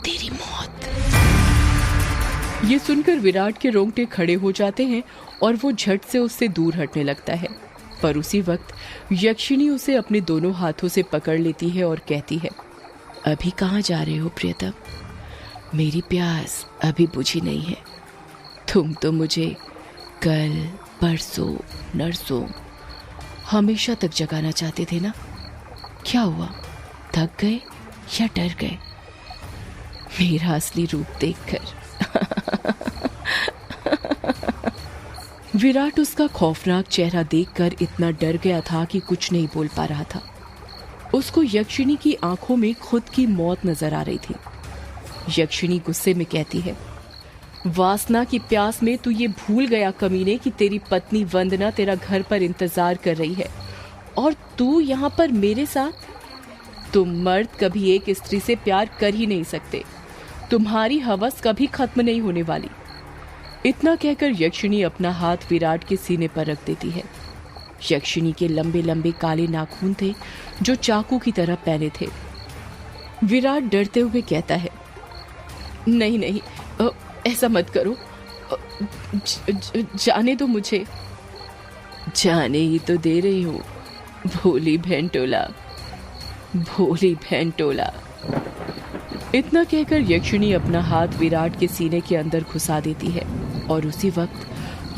तेरी मौत। ये सुनकर विराट के रोंगटे खड़े हो जाते हैं और वो झट से उससे दूर हटने लगता है। पर उसी वक्त यक्षिणी उसे अपने दोनों हाथों से पकड़ लेती है और कहती है, अभी कहाँ जा रहे हो प्रियतम? मेरी प्यास अभी बुझी नहीं है। तुम तो मुझे कल, परसों, नरसों हमेशा तक जगाना चाहते थे ना। क्या हुआ, थक गए या डर गए मेरा असली रूप देखकर? विराट उसका खौफनाक चेहरा देखकर इतना डर गया था कि कुछ नहीं बोल पा रहा था। उसको यक्षिणी की आंखों में खुद की मौत नजर आ रही थी। यक्षिणी गुस्से में कहती है, वासना की प्यास में तू ये भूल गया कमीने कि तेरी पत्नी वंदना तेरा घर पर इंतजार कर रही है और तू यहाँ पर मेरे साथ। तुम मर्द कभी एक स्त्री से प्यार कर ही नहीं सकते। तुम्हारी हवस कभी खत्म नहीं होने वाली। इतना कहकर यक्षिणी अपना हाथ विराट के सीने पर रख देती है। यक्षिणी के लंबे लंबे काले नाखून थे जो चाकू की तरह पहने थे। विराट डरते हुए कहता है, नहीं नहीं, ऐसा मत करो, जाने दो मुझे। जाने ही तो दे रही हूँ, भोली भेंटोला, भोली भेंटोला। इतना कहकर यक्षिणी अपना हाथ विराट के सीने के अंदर घुसा देती है और उसी वक्त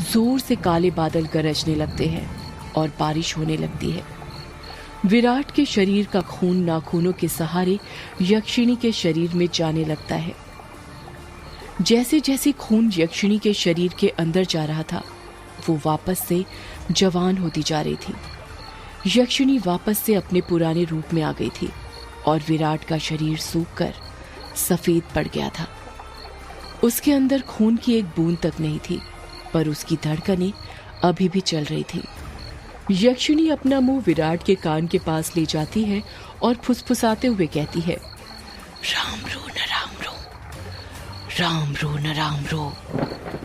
जोर से काले बादल गरजने लगते हैं और बारिश होने लगती है। विराट के शरीर का खून नाखूनों के सहारे यक्षिणी के शरीर में जाने लगता है। जैसे जैसे खून यक्षिणी के शरीर के अंदर जा रहा था, वो वापस से जवान होती जा रही थी। यक्षिणी वापस से अपने पुराने रूप में आ गई थी और विराट का शरीर सूखकर सफेद पड़ गया था। उसके अंदर खून की एक बूंद तक नहीं थी, पर उसकी धड़कनें अभी भी चल रही थी। यक्षिणी अपना मुंह विराट के कान के पास ले जाती है और फुसफुसाते हुए कहती है, राम रो न राम रो, राम रो न राम रो।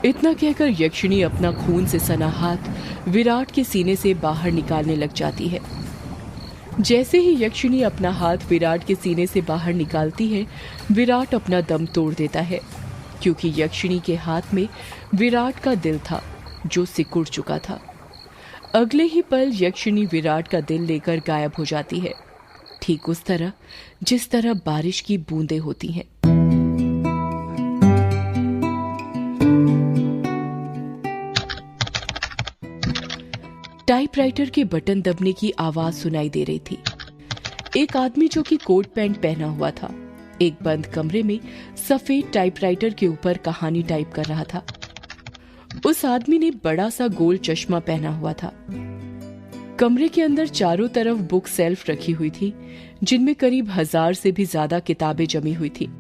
इतना कहकर यक्षिणी अपना खून से सना हाथ विराट के सीने से बाहर निकालने लग जाती है। जैसे ही यक्षिणी अपना हाथ विराट के सीने से बाहर निकालती है, विराट अपना दम तोड़ देता है, क्योंकि यक्षिणी के हाथ में विराट का दिल था जो सिकुड़ चुका था। अगले ही पल यक्षिणी विराट का दिल लेकर गायब हो जाती है, ठीक उस तरह जिस तरह बारिश की बूंदें होती हैं। टाइपराइटर के बटन दबने की आवाज सुनाई दे रही थी। एक आदमी जो कि कोट पैंट पहना हुआ था, एक बंद कमरे में सफेद टाइपराइटर के ऊपर कहानी टाइप कर रहा था। उस आदमी ने बड़ा सा गोल चश्मा पहना हुआ था। कमरे के अंदर चारों तरफ बुक सेल्फ रखी हुई थी, जिनमें करीब 1000 से भी ज्यादा किताबें जमी हुई थी।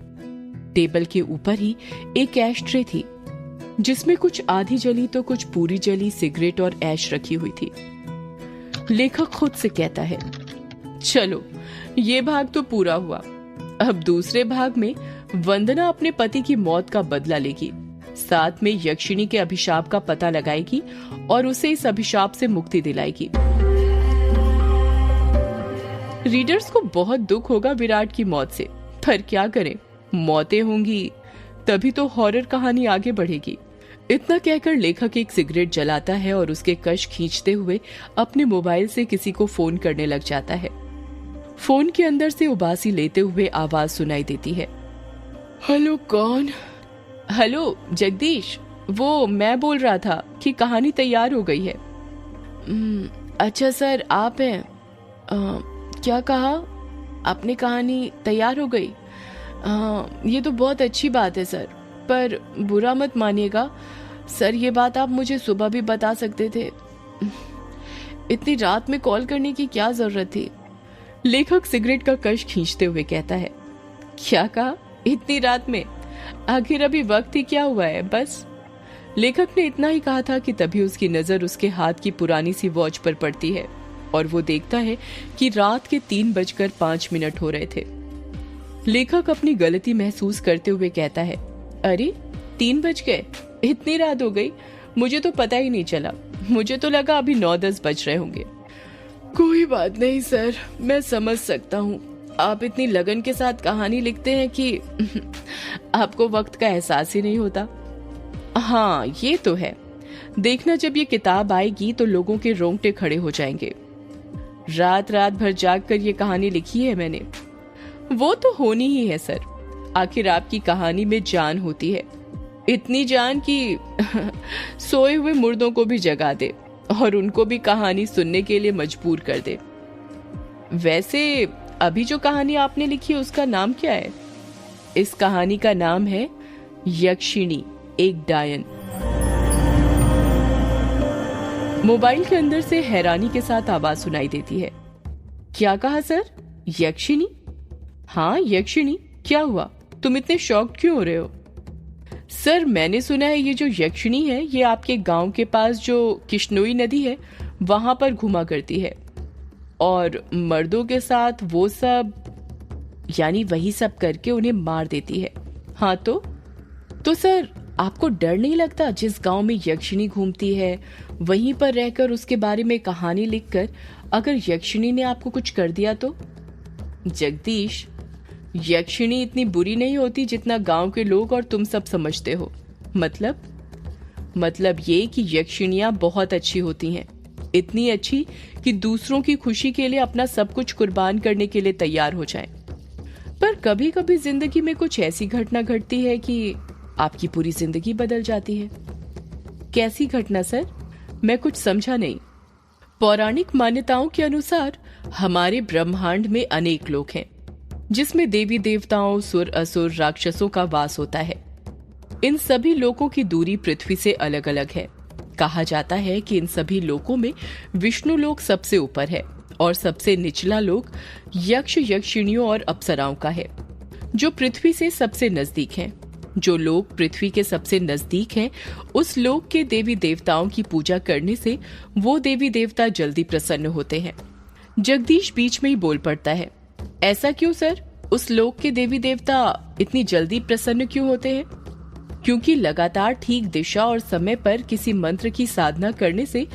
टेबल के ऊपर ही एक ऐश ट्रे थी, जिसमें कुछ आधी जली तो कुछ पूरी जली सिगरेट और ऐश रखी हुई थी। लेखक खुद से कहता है, चलो ये भाग तो पूरा हुआ। अब दूसरे भाग में वंदना अपने पति की मौत का बदला लेगी, साथ में यक्षिणी के अभिशाप का पता लगाएगी और उसे इस अभिशाप से मुक्ति दिलाएगी। रीडर्स को बहुत दुख होगा विराट की मौत से, पर क्या करें, मौतें होंगी तभी तो हॉरर कहानी आगे बढ़ेगी। इतना कहकर लेखक एक सिगरेट जलाता है और उसके कश खींचते हुए अपने मोबाइल से किसी को फोन करने लग जाता है। फोन के अंदर से उबासी लेते हुए आवाज सुनाई देती है, हेलो कौन? हेलो जगदीश, वो मैं बोल रहा था कि कहानी तैयार हो गई है। अच्छा सर, आप हैं? क्या कहा आपने? कहानी तैयार हो गई? ये तो बहुत अच्छी बात है सर, पर बुरा मत मानिएगा सर, ये बात आप मुझे सुबह भी बता सकते थे। इतनी रात में कॉल करने की क्या जरूरत थी? लेखक सिगरेट का कश खींचते हुए कहता है, क्या कहा इतनी रात में? आखिर अभी वक्त ही क्या हुआ है? बस। लेखक ने इतना ही कहा था कि तभी उसकी नजर उसके हाथ की पुरानी सी वॉच पर पड़ती है और वो देखता है कि रात के 3:05 हो रहे थे। लेखक अपनी गलती महसूस करते हुए कहता है, अरे 3 बज गए? इतनी रात हो गई, मुझे तो पता ही नहीं चला। मुझे तो लगा अभी 9-10 बज रहे होंगे। कोई बात नहीं सर, मैं समझ सकता हूँ, आप इतनी लगन के साथ कहानी लिखते हैं कि आपको वक्त का एहसास ही नहीं होता। हाँ, ये तो है। देखना, जब ये किताब आएगी तो लोगों के रोंगटे खड़े हो जाएंगे। रात रात भर जाग कर ये कहानी लिखी है मैंने। वो तो होनी ही है सर, आखिर आपकी कहानी में जान होती है, इतनी जान कि सोए हुए मुर्दों को भी जगा दे और उनको भी कहानी सुनने के लिए मजबूर कर दे। वैसे अभी जो कहानी आपने लिखी है उसका नाम क्या है? इस कहानी का नाम है यक्षिणी, एक डायन। मोबाइल के अंदर से हैरानी के साथ आवाज सुनाई देती है। क्या कहा सर? यक्षिणी? हाँ, यक्षिणी। क्या हुआ, तुम इतने शॉक्ड क्यों हो रहे हो? सर, मैंने सुना है ये जो यक्षिणी है ये आपके गांव के पास जो किश्नोई नदी है वहां पर घुमा करती है और मर्दों के साथ वो सब, यानी वही सब करके उन्हें मार देती है। हाँ तो सर, आपको डर नहीं लगता जिस गांव में यक्षिणी घूमती है वहीं पर रहकर उसके बारे में कहानी लिखकर अगर यक्षिणी ने आपको कुछ कर दिया तो? जगदीश, यक्षिणी इतनी बुरी नहीं होती जितना गांव के लोग और तुम सब समझते हो। मतलब ये कि यक्षिणियां बहुत अच्छी होती हैं, इतनी अच्छी कि दूसरों की खुशी के लिए अपना सब कुछ कुर्बान करने के लिए तैयार हो जाएं। पर कभी कभी जिंदगी में कुछ ऐसी घटना घटती है कि आपकी पूरी जिंदगी बदल जाती है। कैसी घटना सर? मैं कुछ समझा नहीं। पौराणिक मान्यताओं के अनुसार हमारे ब्रह्मांड में अनेक लोक हैं जिसमें देवी देवताओं, सुर असुर, राक्षसों का वास होता है। इन सभी लोकों की दूरी पृथ्वी से अलग अलग है। कहा जाता है कि इन सभी लोकों में विष्णु लोक सबसे ऊपर है और सबसे निचला लोक यक्ष, यक्षिणियों और अप्सराओं का है जो पृथ्वी से सबसे नजदीक हैं। जो लोग पृथ्वी के सबसे नजदीक हैं उस लोक के देवी देवताओं की पूजा करने से वो देवी देवता जल्दी प्रसन्न होते हैं। जगदीश बीच में ही बोल पड़ता है। ऐसा क्यों सर? उस लोक के देवी देवता इतनी जल्दी प्रसन्न क्यों होते हैं? क्योंकि लगातार ठीक दिशा और समय पर किसी मंत्र की साधना करने से